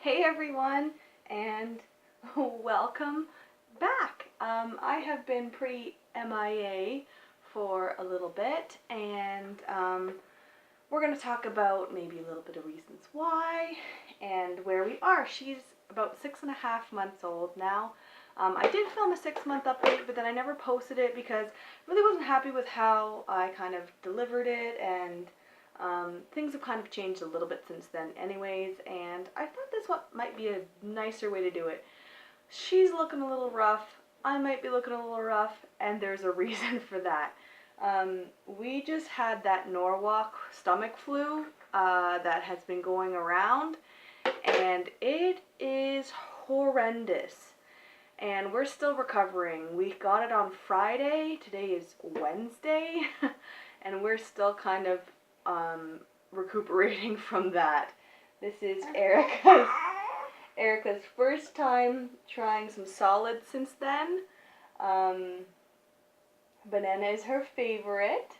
Hey everyone, and welcome back. I have been pretty MIA for a little bit, and we're going to talk about maybe a little bit of reasons why and where we are. She's about 6.5 months old now. I did film a 6-month update, but then I never posted it because I really wasn't happy with how I kind of delivered it, and things have kind of changed a little bit since then anyways, and I thought this one might be a nicer way to do it. She's looking a little rough, I might be looking a little rough, and there's a reason for that. We just had that Norwalk stomach flu that has been going around, and it is horrendous. And we're still recovering. We got it on Friday, today is Wednesday, and we're still kind of recuperating from that. This is Erica's first time trying some solids since then. Banana is her favorite.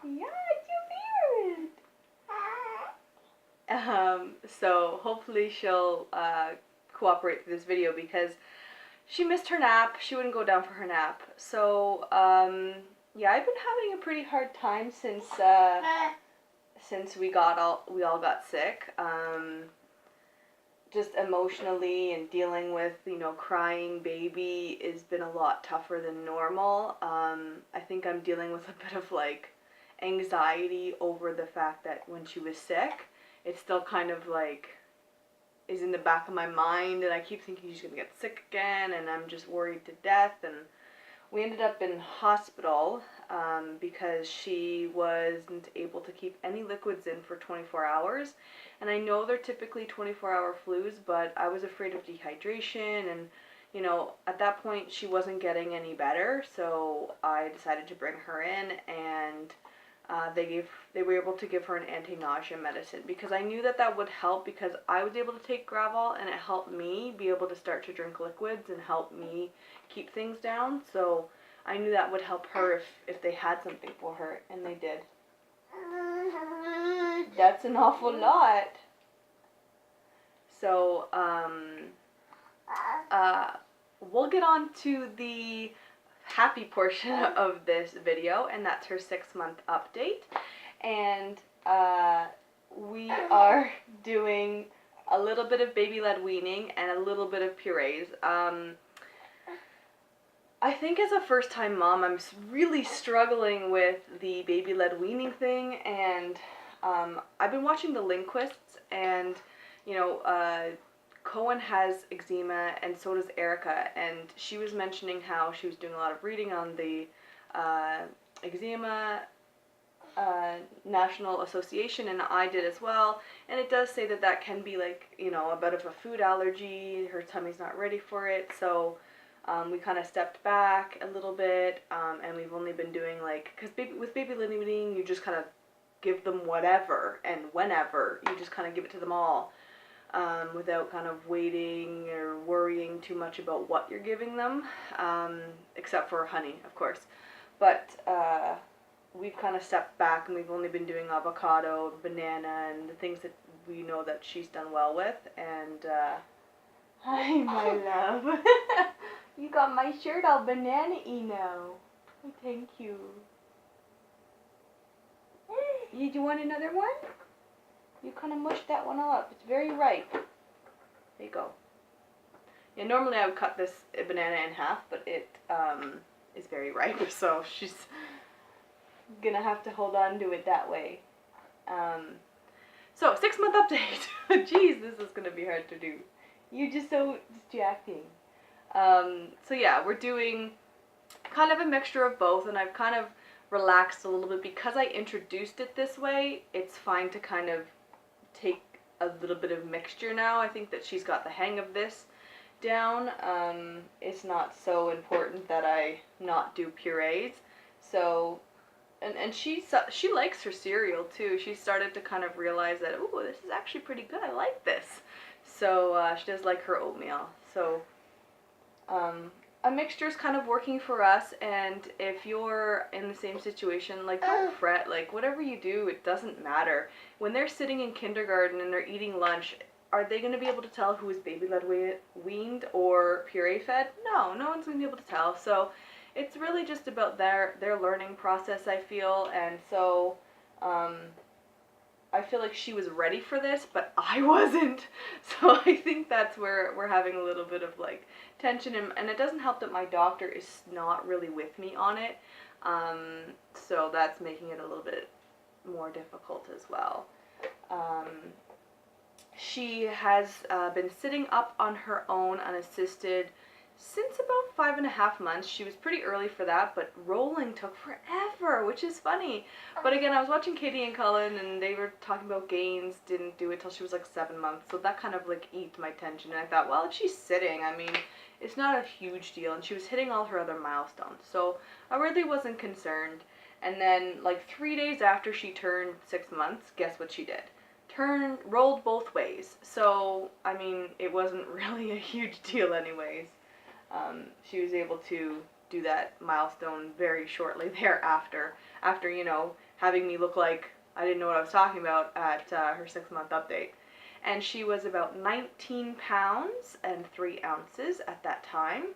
Yeah, it's your favorite. So hopefully she'll cooperate with this video because she missed her nap. She wouldn't go down for her nap. So yeah, I've been having a pretty hard time since we all got sick, just emotionally, and dealing with, crying baby has been a lot tougher than normal. I think I'm dealing with a bit of anxiety over the fact that when she was sick, it still kind of is in the back of my mind, and I keep thinking she's gonna get sick again, and I'm just worried to death. And we ended up in hospital because she wasn't able to keep any liquids in for 24 hours. And I know they're typically 24-hour flus, but I was afraid of dehydration, and at that point she wasn't getting any better, so I decided to bring her in, and they were able to give her an anti-nausea medicine because I knew that would help, because I was able to take Gravol and it helped me be able to start to drink liquids and help me keep things down. So I knew that would help her if they had something for her, and they did. That's an awful lot. So we'll get on to the happy portion of this video, and that's her 6-month update. And we are doing a little bit of baby-led weaning and a little bit of purees. I think as a first-time mom, I'm really struggling with the baby-led weaning thing, and I've been watching the Lindquists, and Cohen has eczema, and so does Erica, and she was mentioning how she was doing a lot of reading on the eczema National Association, and I did as well, and it does say that can be a bit of a food allergy. Her tummy's not ready for it, so we kind of stepped back a little bit, and we've only been doing because with baby-led weaning, you just kind of give them whatever and whenever. You just kind of give it to them all. Without kind of waiting or worrying too much about what you're giving them, except for honey, of course. But we've kind of stepped back, and we've only been doing avocado, banana, and the things that we know that she's done well with. And hi, my love. You got my shirt all banana-y now. Oh, thank you. Do you want another one? You kind of mushed that one all up. It's very ripe. There you go. Yeah, normally I would cut this banana in half, but it is very ripe, so she's gonna have to hold on to it that way. So, 6-month update. Jeez, this is gonna be hard to do. You're just so distracting. So yeah, we're doing kind of a mixture of both, and I've kind of relaxed a little bit because I introduced it this way. It's fine to kind of take a little bit of mixture now. I think that she's got the hang of this down. It's not so important that I not do purees. So, and she likes her cereal too. She started to kind of realize that, ooh, this is actually pretty good. I like this. So she does like her oatmeal. So a mixture is kind of working for us, and if you're in the same situation, don't fret. Whatever you do, it doesn't matter. When they're sitting in kindergarten and they're eating lunch, are they going to be able to tell who is baby-led weaned or puree fed? No, no one's going to be able to tell. So it's really just about their learning process, I feel. And so I feel like she was ready for this, but I wasn't. So I think that's where we're having a little bit of like tension, and it doesn't help that my doctor is not really with me on it. So that's making it a little bit more difficult as well. She has been sitting up on her own unassisted since about 5.5 months. She was pretty early for that, but rolling took forever, which is funny. But again, I was watching Katie and Cullen, and they were talking about gains, didn't do it till she was like 7 months, so that kind of like eased my tension, and I thought, well, if she's sitting, I mean, it's not a huge deal, and she was hitting all her other milestones, so I really wasn't concerned. And then like 3 days after she turned 6 months, guess what she did? Rolled both ways. So, I mean, it wasn't really a huge deal anyways. She was able to do that milestone very shortly thereafter, after, you know, having me look like I didn't know what I was talking about at her 6-month update. And she was about 19 pounds and 3 ounces at that time.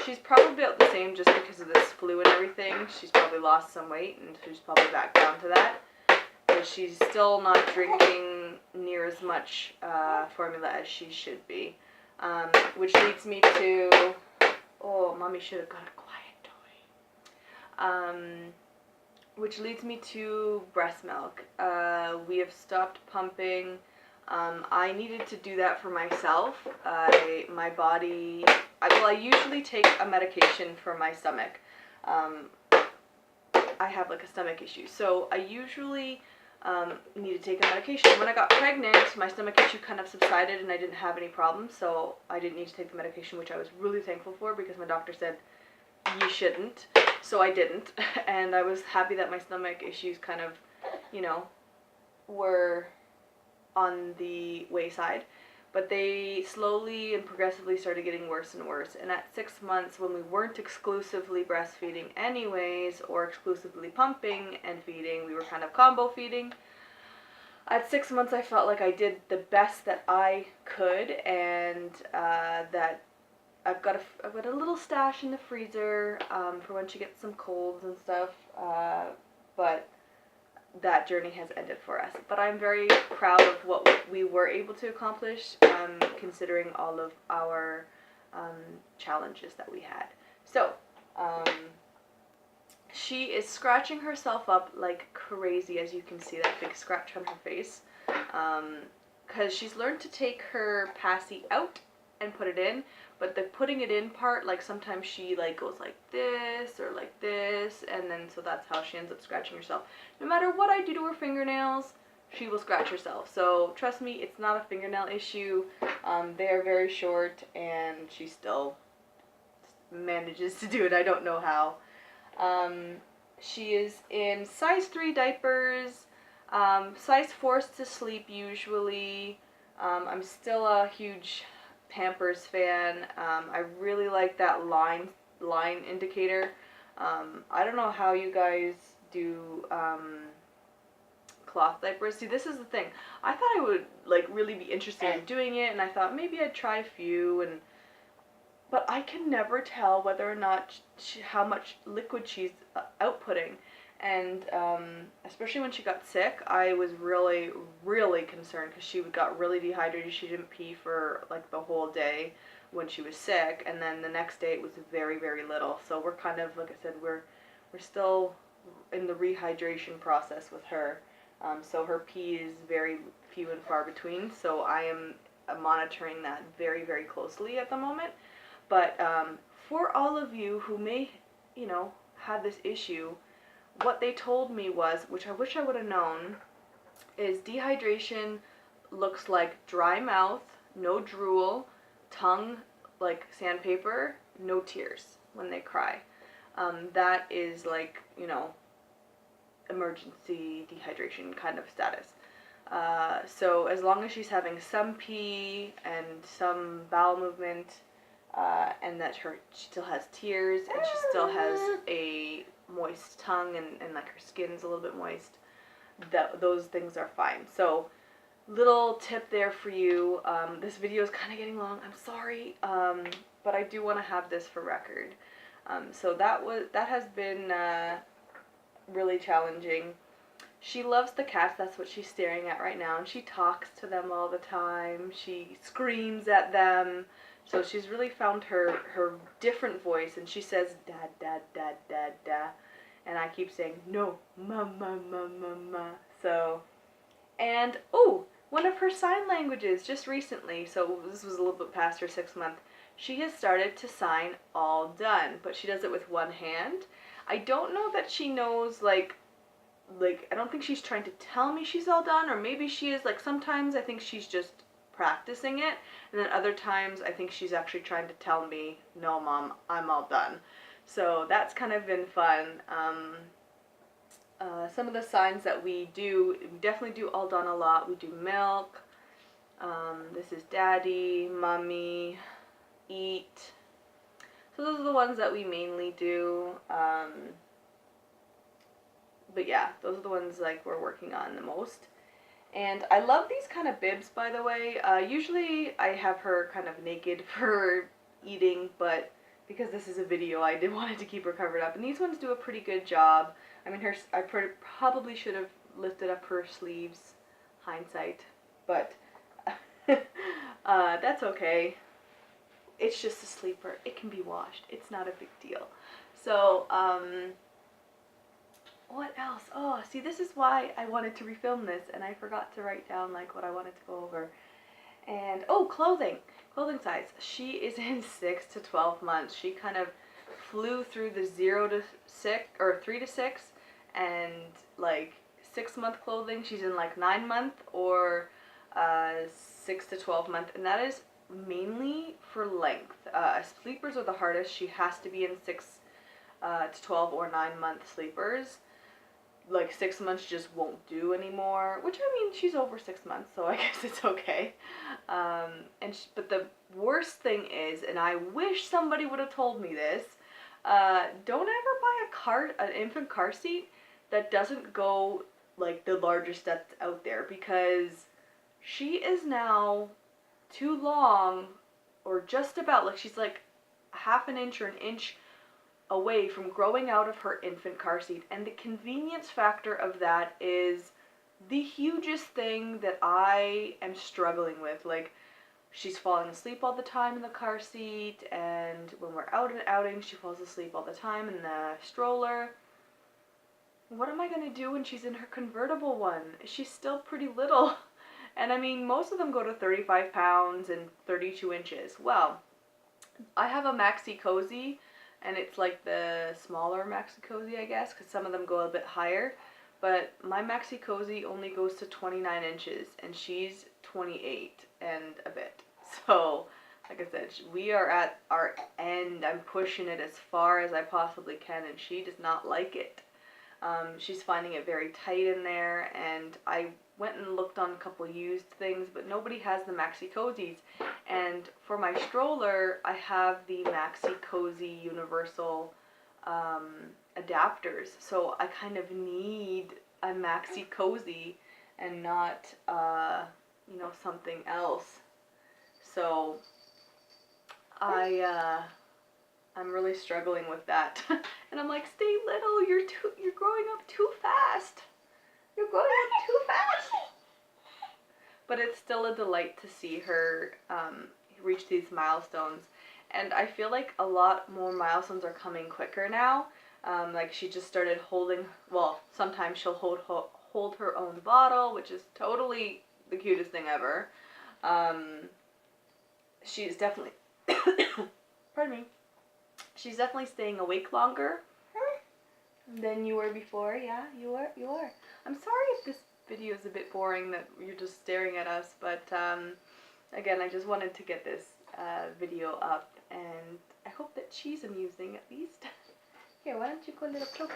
She's probably about the same just because of this flu and everything. She's probably lost some weight, and she's probably back down to that. But she's still not drinking near as much formula as she should be. Which leads me to, oh, Mommy should have got a quiet toy. Which leads me to breast milk. We have stopped pumping. I needed to do that for myself. My body, I usually take a medication for my stomach. I have like a stomach issue, so I usually need to take a medication. When I got pregnant, my stomach issue kind of subsided and I didn't have any problems, so I didn't need to take the medication, which I was really thankful for because my doctor said you shouldn't, so I didn't. And I was happy that my stomach issues kind of, you know, were on the wayside, but they slowly and progressively started getting worse and worse. And at 6 months, when we weren't exclusively breastfeeding anyways, or exclusively pumping and feeding, we were kind of combo feeding. At 6 months, I felt like I did the best that I could, and that I've got a little stash in the freezer for when she gets some colds and stuff, but that journey has ended for us. But I'm very proud of what we were able to accomplish, considering all of our challenges that we had. So, she is scratching herself up like crazy, as you can see that big scratch on her face, because she's learned to take her passy out and put it in, but the putting it in part, like sometimes she like goes like this or like this, and then so that's how she ends up scratching herself. No matter what I do to her fingernails, she will scratch herself. So trust me, it's not a fingernail issue. They're very short, and she still manages to do it. I don't know how. She is in size 3 diapers, size 4 to sleep usually. I'm still a huge Pampers fan. I really like that line indicator. I don't know how you guys do cloth diapers. See, this is the thing. I thought I would like really be interested in doing it, and I thought maybe I'd try a few, but I can never tell whether or not how much liquid she's outputting. And especially when she got sick, I was really, really concerned because she got really dehydrated. She didn't pee for like the whole day when she was sick, and then the next day it was very, very little. So we're kind of, like I said, we're still in the rehydration process with her. So her pee is very few and far between. So I am monitoring that very, very closely at the moment. But for all of you who may, you know, have this issue, what they told me was, which I wish I would have known, is dehydration looks like dry mouth, no drool, tongue like sandpaper, no tears when they cry. That is like, you know, emergency dehydration kind of status. So as long as she's having some pee and some bowel movement, and that she still has tears and she still has a moist tongue and like her skin's a little bit moist, those things are fine. So little tip there for you. This video is kind of getting long. I'm sorry, but I do want to have this for record. So that has been really challenging. She loves the cats. That's what she's staring at right now, and she talks to them all the time. She screams at them. So she's really found her different voice, and she says dad, dad, dad, dad, dad, and I keep saying no, ma, ma, ma, ma, ma. So, and oh, one of her sign languages just recently. So this was a little bit past her 6 month. She has started to sign all done, but she does it with one hand. I don't know that she knows like I don't think she's trying to tell me she's all done, or maybe she is. Like sometimes I think she's just practicing it, and then other times I think she's actually trying to tell me, no mom, I'm all done. So that's kind of been fun. Some of the signs that we definitely do all done a lot. We do milk, this is daddy, mommy, eat. So those are the ones that we mainly do. But yeah, those are the ones like we're working on the most. And I love these kind of bibs, by the way. Usually I have her kind of naked for eating, but because this is a video, I did wanted to keep her covered up. And these ones do a pretty good job. I mean, I probably should have lifted up her sleeves, hindsight, but that's okay. It's just a sleeper. It can be washed. It's not a big deal. So, what else? Oh, see, this is why I wanted to refilm this, and I forgot to write down like what I wanted to go over. And oh, clothing size. She is in 6 to 12 months. She kind of flew through the 0 to 6 or 3 to 6, and like 6 month clothing. She's in like 9 month or 6 to 12 month, and that is mainly for length. Sleepers are the hardest. She has to be in 6 to 12 or 9 month sleepers. Like 6 months just won't do anymore, which I mean, she's over 6 months, so I guess it's okay. But the worst thing is, and I wish somebody would have told me this, don't ever buy an infant car seat that doesn't go like the largest that's out there, because she is now too long, or just about, like she's like half an inch or an inch away from growing out of her infant car seat, and the convenience factor of that is the hugest thing that I am struggling with. Like, she's falling asleep all the time in the car seat, and when we're out and outing, she falls asleep all the time in the stroller. What am I going to do when she's in her convertible one? She's still pretty little, and I mean, most of them go to 35 pounds and 32 inches. Well, I have a maxi cozy, and it's like the smaller maxi cozy, I guess, because some of them go a bit higher. But my maxi cozy only goes to 29 inches, and she's 28 and a bit. So, like I said, we are at our end. I'm pushing it as far as I possibly can, and she does not like it. She's finding it very tight in there, and I went and looked on a couple used things, but nobody has the maxi cozies. And for my stroller, I have the maxi cozy universal adapters, so I kind of need a maxi cozy and not something else. So I'm really struggling with that. And I'm like, stay little, you're growing up too fast. You're growing up too fast. But it's still a delight to see her reach these milestones. And I feel like a lot more milestones are coming quicker now. Like she just started holding, well, sometimes she'll hold her own bottle, which is totally the cutest thing ever. She's definitely, pardon me, she's definitely staying awake longer than you were before. Yeah, you are. I'm sorry if this video is a bit boring, that you're just staring at us, but again, I just wanted to get this video up, and I hope that she's amusing at least. Here, why don't you go a little closer?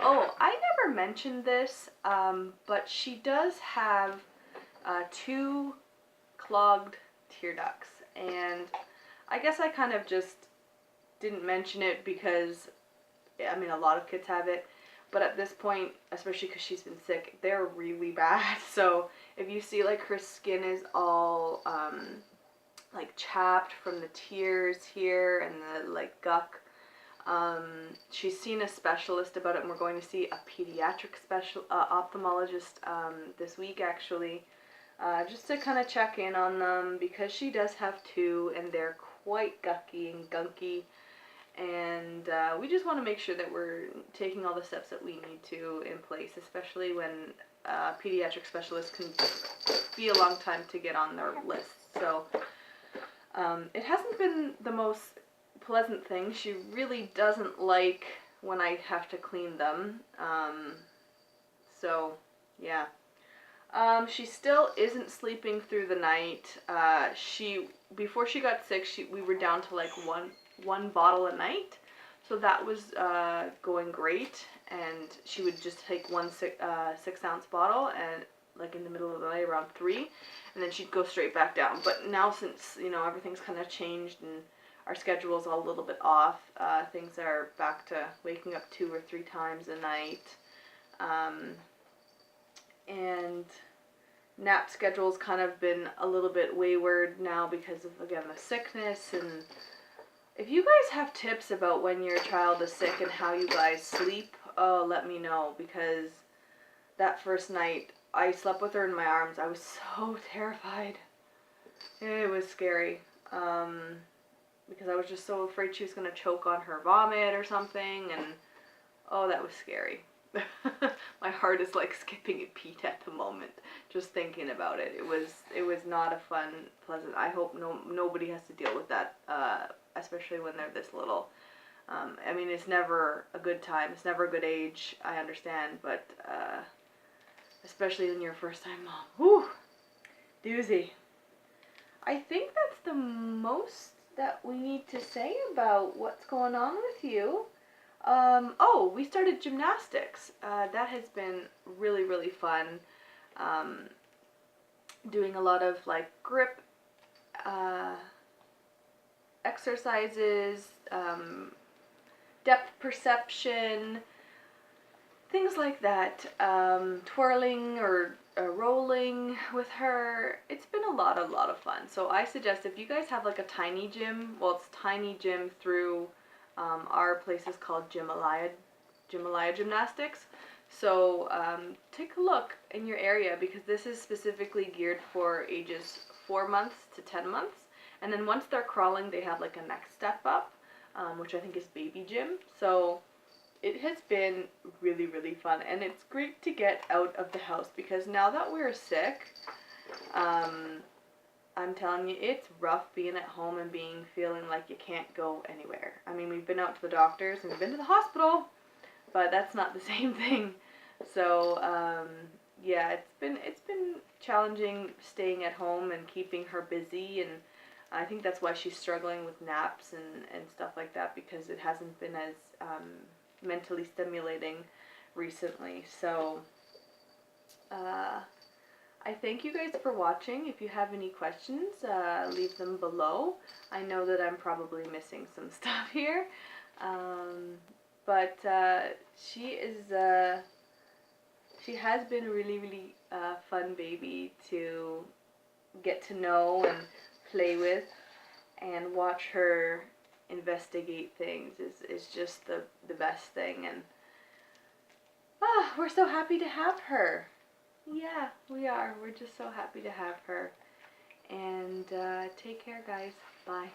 Oh, I never mentioned this, but she does have 2 clogged tear ducts, and I guess I kind of just didn't mention it because, I mean, a lot of kids have it. But at this point, especially because she's been sick, they're really bad. So if you see like her skin is all like chapped from the tears here and the like guck, she's seen a specialist about it, and we're going to see a pediatric ophthalmologist this week actually, just to kind of check in on them, because she does have two and they're quite gucky and gunky. And we just want to make sure that we're taking all the steps that we need to in place, especially when pediatric specialists can be a long time to get on their list. So it hasn't been the most pleasant thing. She really doesn't like when I have to clean them. So yeah. She still isn't sleeping through the night. Before she got sick, we were down to like one bottle a night, so that was going great, and she would just take one 6-ounce bottle, and like in the middle of the night around 3, and then she'd go straight back down. But now, since everything's kind of changed and our schedule's all a little bit off, things are back to waking up 2 or 3 times a night, and nap schedule's kind of been a little bit wayward now because of, again, the sickness. And if you guys have tips about when your child is sick and how you guys sleep, let me know, because that first night I slept with her in my arms. I was so terrified. It was scary, because I was just so afraid she was going to choke on her vomit or something, and oh, that was scary. My heart is like skipping a beat at the moment just thinking about it. It was not a fun, pleasant. I hope nobody has to deal with that, especially when they're this little. I mean, it's never a good time. It's never a good age. I understand, but especially when you're a first-time mom. Whew, doozy. I think that's the most that we need to say about what's going on with you. Oh, we started gymnastics. That has been really, really fun. Doing a lot of like grip exercises, depth perception, things like that. Twirling or rolling with her. It's been a lot of fun. So I suggest, if you guys have like a tiny gym, well, it's tiny gym through our place is called Jimalaya Gymnastics. So take a look in your area, because this is specifically geared for ages 4 months to 10 months. And then once they're crawling, they have like a next step up, which I think is baby gym. So it has been really, really fun. And it's great to get out of the house, because now that we're sick, I'm telling you, it's rough being at home and feeling like you can't go anywhere. I mean, we've been out to the doctors and we've been to the hospital, but that's not the same thing. So, yeah, it's been challenging staying at home and keeping her busy, and I think that's why she's struggling with naps and stuff like that, because it hasn't been as mentally stimulating recently. So, I thank you guys for watching. If you have any questions, leave them below. I know that I'm probably missing some stuff here, but she has been a really, really fun baby to get to know and play with, and watch her investigate things is just the best thing. And we're so happy to have her. Yeah, we are. We're just so happy to have her. And take care, guys. Bye.